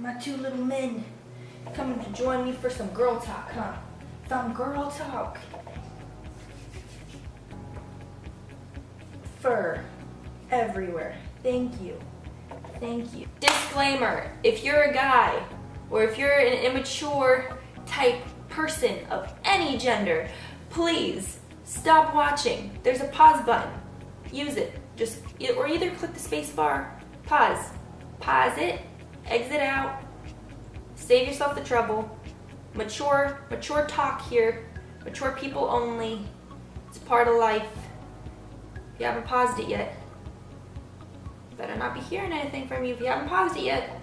my two little men coming to join me for some girl talk, huh? Some girl talk. Fur everywhere. Thank you. Thank you. Disclaimer, if you're a guy or if you're an immature type person of any gender, please stop watching. There's a pause button. Use it. Or either click the space bar, pause it, exit out, save yourself the trouble. Mature talk here, mature people only. It's part of life. If you haven't paused it yet, better not be hearing anything from you if you haven't paused it yet.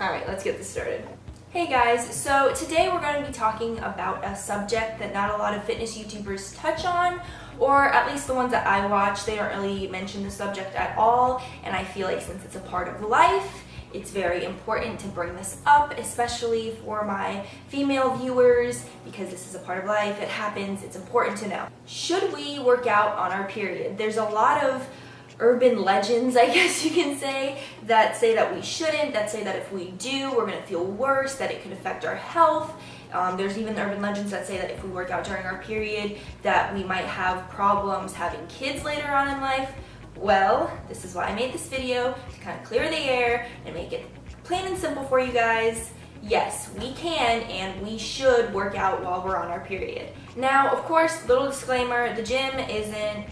Alright, let's get this started. Hey guys, so today we're going to be talking about a subject that not a lot of fitness YouTubers touch on, or at least the ones that I watch, they don't really mention the subject at all, and I feel like since it's a part of life, it's very important to bring this up, especially for my female viewers, because this is a part of life, it happens, it's important to know. Should we work out on our period? There's a lot of urban legends, I guess you can say that we shouldn't, that say that if we do, we're going to feel worse, that it could affect our health. There's even urban legends that say that if we work out during our period, that we might have problems having kids later on in life. Well, this is why I made this video, to kind of clear the air and make it plain and simple for you guys. Yes, we can and we should work out while we're on our period. Now, of course, little disclaimer, the gym isn't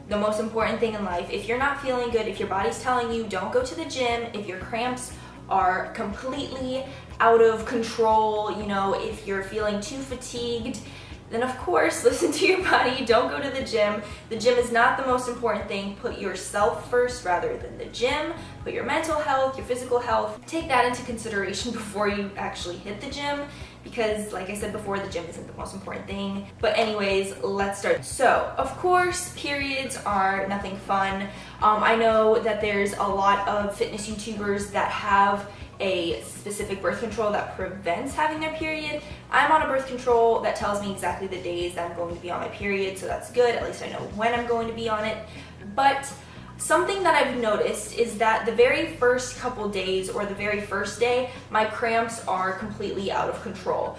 the most important thing in life. If you're not feeling good, if your body's telling you don't go to the gym, if your cramps are completely out of control, if you're feeling too fatigued, then of course listen to your body, don't go to the gym. The gym is not the most important thing. Put yourself first rather than the gym. Put your mental health, your physical health, take that into consideration before you actually hit the gym, because like I said before, the gym isn't the most important thing. But anyways, let's start. So of course, periods are nothing fun. I know that there's a lot of fitness YouTubers that have a specific birth control that prevents having their period. I'm on a birth control that tells me exactly the days that I'm going to be on my period, so that's good. At least I know when I'm going to be on it. But something that I've noticed is that the very first couple days or the very first day, my cramps are completely out of control.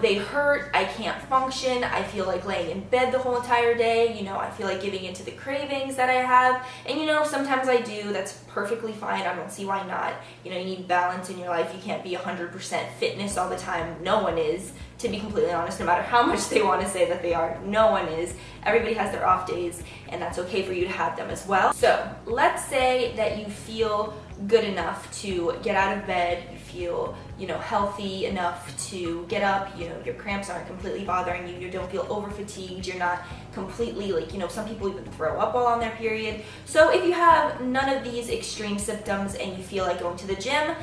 They hurt, I can't function, I feel like laying in bed the whole entire day, I feel like giving into the cravings that I have, and sometimes I do, that's perfectly fine, I don't see why not. You need balance in your life, you can't be 100% fitness all the time, no one is, to be completely honest, no matter how much they want to say that they are, no one is. Everybody has their off days, and that's okay for you to have them as well. So, let's say that you feel good enough to get out of bed, you feel, healthy enough to get up, your cramps aren't completely bothering you, you don't feel over fatigued, you're not completely some people even throw up while on their period. So if you have none of these extreme symptoms and you feel like going to the gym,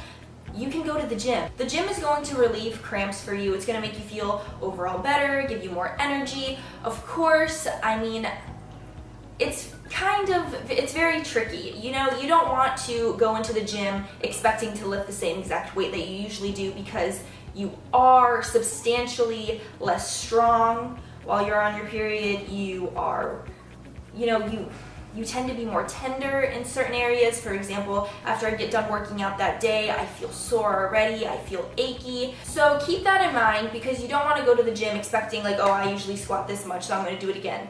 you can go to the gym. The gym is going to relieve cramps for you. It's going to make you feel overall better, give you more energy. Of course, it's very tricky. You don't want to go into the gym expecting to lift the same exact weight that you usually do, because you are substantially less strong while you're on your period. You are, you tend to be more tender in certain areas. For example, after I get done working out that day, I feel sore already, I feel achy. So keep that in mind, because you don't want to go to the gym expecting oh, I usually squat this much, so I'm going to do it again.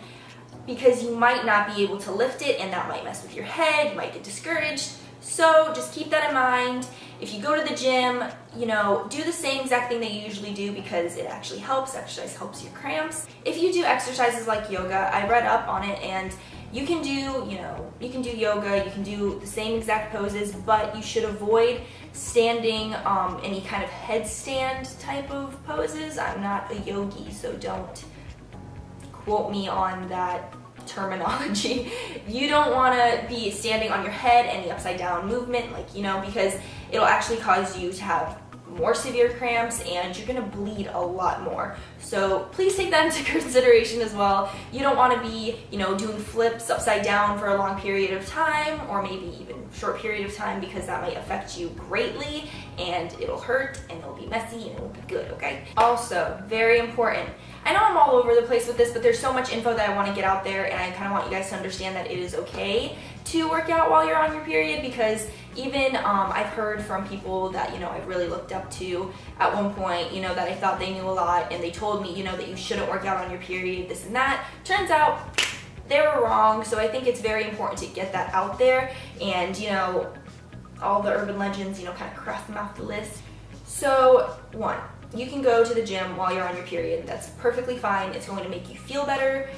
Because you might not be able to lift it, and that might mess with your head, you might get discouraged. So just keep that in mind. If you go to the gym, do the same exact thing that you usually do, because it actually helps. Exercise helps your cramps. If you do exercises like yoga, I read up on it, and you can do, you can do yoga, you can do the same exact poses, but you should avoid standing any kind of headstand type of poses. I'm not a yogi, so don't quote me on that terminology. You don't want to be standing on your head, any upside down movement, because it'll actually cause you to have more severe cramps and you're going to bleed a lot more. So please take that into consideration as well. You don't want to be, doing flips upside down for a long period of time, or maybe even short period of time, because that might affect you greatly and it'll hurt and it'll be messy and it won't be good, okay? Also, very important, I know I'm all over the place with this, but there's so much info that I want to get out there, and I kind of want you guys to understand that it is okay to work out while you're on your period, because even I've heard from people that, you know, I've really looked up to at one point, you know, that I thought they knew a lot, and they told me, you know, that you shouldn't work out on your period, this and that. Turns out they were wrong. So I think it's very important to get that out there, and, you know, all the urban legends, you know, kind of cross them off the list. So 1, you can go to the gym while you're on your period. That's perfectly fine. It's going to make you feel better.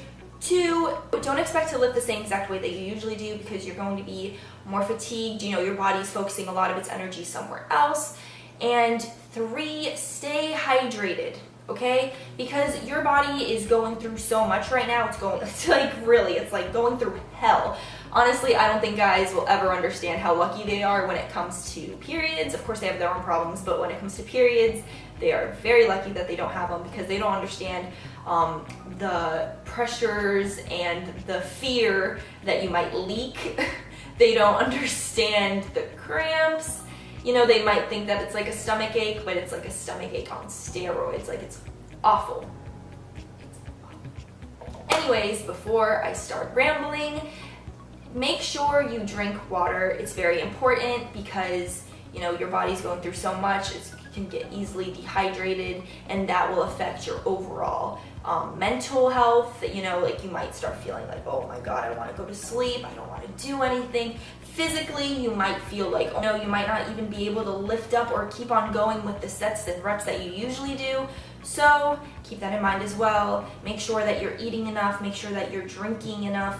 2, don't expect to lift the same exact way that you usually do, because you're going to be more fatigued. You know, your body's focusing a lot of its energy somewhere else. And 3, stay hydrated, okay? Because your body is going through so much right now. It's like going through hell. Honestly, I don't think guys will ever understand how lucky they are when it comes to periods. Of course, they have their own problems, but when it comes to periods, they are very lucky that they don't have them, because they don't understand the pressures and the fear that you might leak. They don't understand the cramps. You know, they might think that it's like a stomach ache, but it's like a stomach ache on steroids. Like, it's awful. Anyways, before I start rambling, make sure you drink water. It's very important, because, you know, your body's going through so much. It can get easily dehydrated, and that will affect your overall mental health. You know, like, you might start feeling like, oh my god, I want to go to sleep, I don't want to do anything. Physically, you might feel like, oh no, you might not even be able to lift up or keep on going with the sets and reps that you usually do. So keep that in mind as well. Make sure that you're eating enough, make sure that you're drinking enough.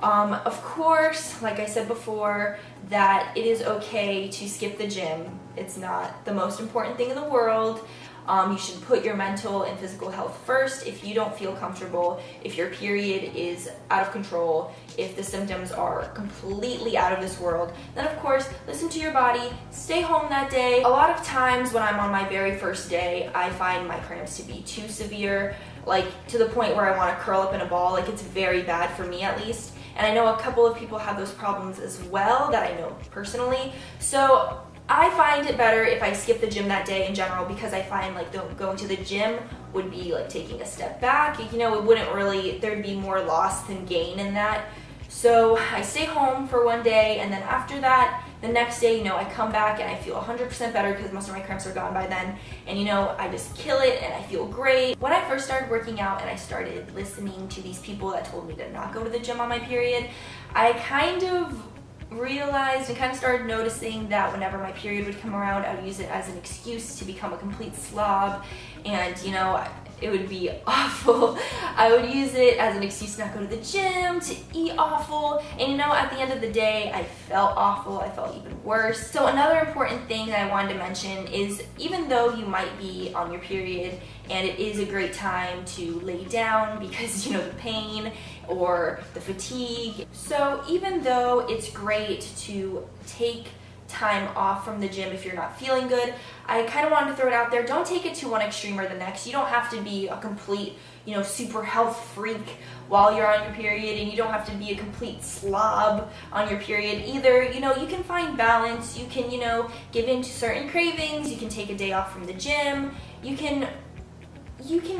Of course, like I said before, that it is okay to skip the gym. It's not the most important thing in the world. You should put your mental and physical health first. If you don't feel comfortable, if your period is out of control, if the symptoms are completely out of this world, then of course, listen to your body, stay home that day. A lot of times when I'm on my very first day, I find my cramps to be too severe, like to the point where I want to curl up in a ball. Like, it's very bad for me, at least. And I know a couple of people have those problems as well that I know personally. So I find it better if I skip the gym that day in general, because I find like going to the gym would be like taking a step back. You know, it wouldn't really, there'd be more loss than gain in that. So I stay home for one day, and then after that, the next day, you know, I come back and I feel 100% better, because most of my cramps are gone by then. And, you know, I just kill it and I feel great. When I first started working out and I started listening to these people that told me to not go to the gym on my period, I kind of realized and kind of started noticing that whenever my period would come around, I would use it as an excuse to become a complete slob. And, you know, it would be awful. I would use it as an excuse to not go to the gym, to eat awful, and, you know, at the end of the day, I felt awful. I felt even worse. So another important thing that I wanted to mention is, even though you might be on your period and it is a great time to lay down because, you know, the pain or the fatigue, so even though it's great to take time off from the gym if you're not feeling good, I kind of wanted to throw it out there. Don't take it to one extreme or the next. You don't have to be a complete, you know, super health freak while you're on your period, and you don't have to be a complete slob on your period either. You know, you can find balance. You can, you know, give in to certain cravings. You can take a day off from the gym. You can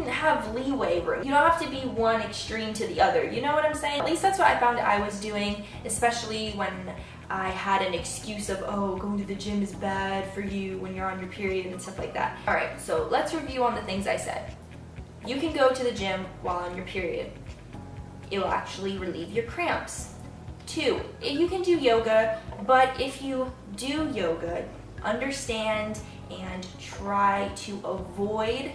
have leeway room. You don't have to be one extreme to the other. You know what I'm saying? At least that's what I found I was doing, especially when I had an excuse of, oh, going to the gym is bad for you when you're on your period and stuff like that. All right, so let's review on the things I said. You can go to the gym while on your period. It will actually relieve your cramps. 2, you can do yoga, but if you do yoga, understand and try to avoid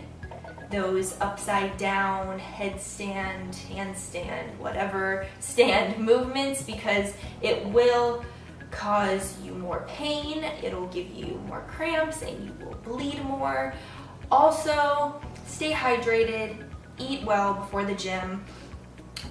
those upside down, headstand, handstand, whatever stand movements, because it will cause you more pain, it'll give you more cramps, and you will bleed more. Also, stay hydrated, eat well before the gym.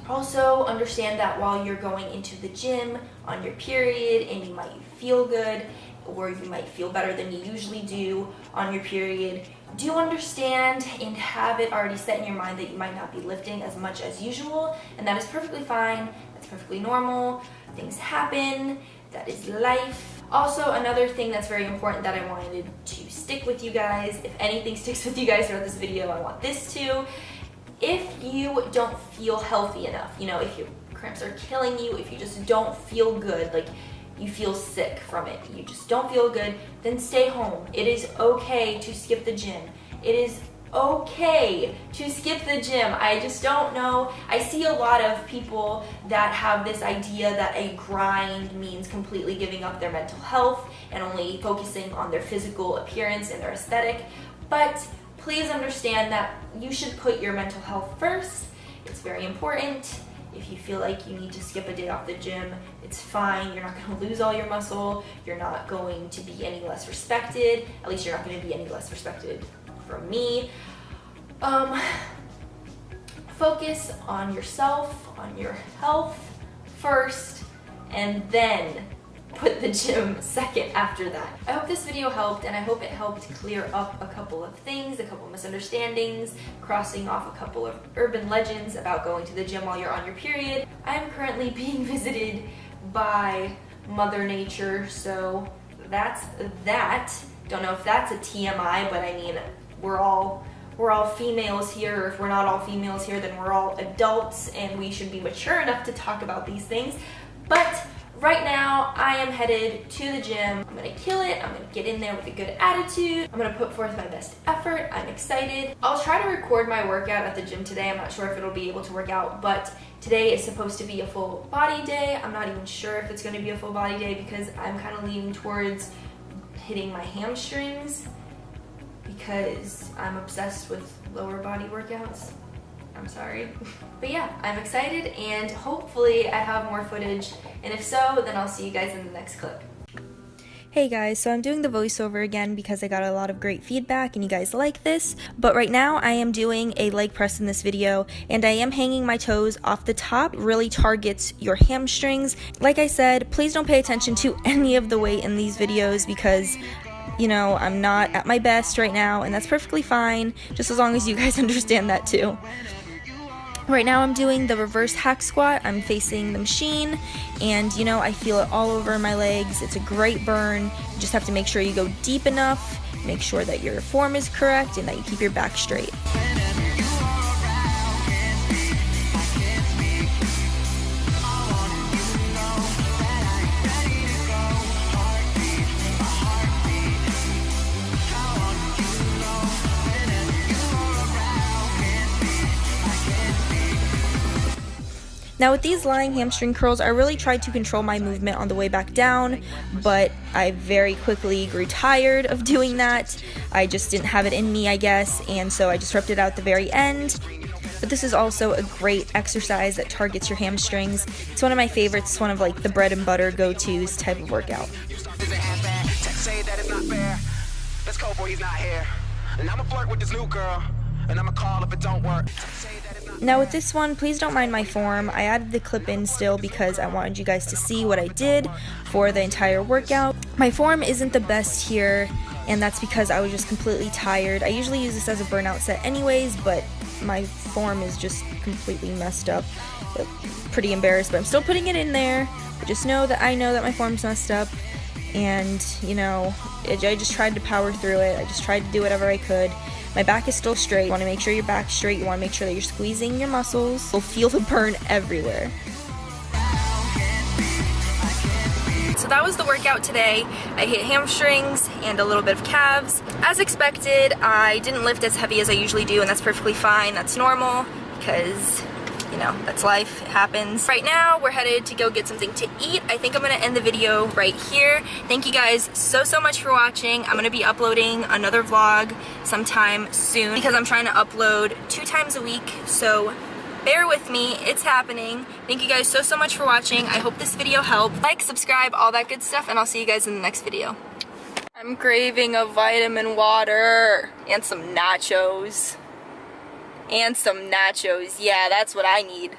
Also, understand that while you're going into the gym on your period and you might feel good, or you might feel better than you usually do on your period, do understand and have it already set in your mind that you might not be lifting as much as usual, and that is perfectly fine. That's perfectly normal. Things happen. That is life. Also, another thing that's very important that I wanted to stick with you guys, if anything sticks with you guys throughout this video, I want this to. If you don't feel healthy enough, you know, if your cramps are killing you, if you just don't feel good, like you feel sick from it, you just don't feel good, then stay home. It is okay to skip the gym. It is okay to skip the gym. I just don't know. I see a lot of people that have this idea that a grind means completely giving up their mental health and only focusing on their physical appearance and their aesthetic. But please understand that you should put your mental health first. It's very important. If you feel like you need to skip a day off the gym, it's fine. You're not going to lose all your muscle. You're not going to be any less respected. At least you're not going to be any less respected from me. Focus on yourself, on your health first, and then put the gym second after that. I hope this video helped, and I hope it helped clear up a couple of things, a couple of misunderstandings, crossing off a couple of urban legends about going to the gym while you're on your period. I am currently being visited by Mother Nature, so that's that. Don't know if that's a TMI, but I mean, we're all females here, or if we're not all females here, then we're all adults and we should be mature enough to talk about these things. But right now, I am headed to the gym. I'm gonna kill it. I'm gonna get in there with a good attitude. I'm gonna put forth my best effort. I'm excited. I'll try to record my workout at the gym today. I'm not sure if it'll be able to work out, but today is supposed to be a full body day. I'm not even sure if it's gonna be a full body day because I'm kind of leaning towards hitting my hamstrings because I'm obsessed with lower body workouts. I'm sorry. But yeah, I'm excited and hopefully I have more footage, and if so, then I'll see you guys in the next clip. Hey guys, so I'm doing the voiceover again because I got a lot of great feedback and you guys like this, but right now I am doing a leg press in this video and I am hanging my toes off the top. It really targets your hamstrings. Like I said, please don't pay attention to any of the weight in these videos because you know, I'm not at my best right now, and that's perfectly fine, just as long as you guys understand that too. Right now I'm doing the reverse hack squat. I'm facing the machine, and you know, I feel it all over my legs. It's a great burn. You just have to make sure you go deep enough, make sure that your form is correct, and that you keep your back straight. Now with these lying hamstring curls, I really tried to control my movement on the way back down, but I very quickly grew tired of doing that. I just didn't have it in me, I guess, and so I just ripped it out at the very end. But this is also a great exercise that targets your hamstrings. It's one of my favorites. It's one of like the bread and butter go-tos type of workout. Now with this one, please don't mind my form. I added the clip in still because I wanted you guys to see what I did for the entire workout. My form isn't the best here, and that's because I was just completely tired. I usually use this as a burnout set anyways, but my form is just completely messed up. Pretty embarrassed, but I'm still putting it in there. But just know that I know that my form's messed up, and you know, I just tried to power through it. I just tried to do whatever I could. My back is still straight. You want to make sure your back's straight. You want to make sure that you're squeezing your muscles. You'll feel the burn everywhere. So that was the workout today. I hit hamstrings and a little bit of calves. As expected, I didn't lift as heavy as I usually do, and that's perfectly fine. That's normal because, you know, that's life. It happens. Right now, we're headed to go get something to eat. I think I'm going to end the video right here. Thank you guys so much for watching. I'm going to be uploading another vlog sometime soon because I'm trying to upload 2 times a week. So bear with me. It's happening. Thank you guys so much for watching. I hope this video helped. Like, subscribe, all that good stuff, and I'll see you guys in the next video. I'm craving a vitamin water and some nachos. Yeah, that's what I need.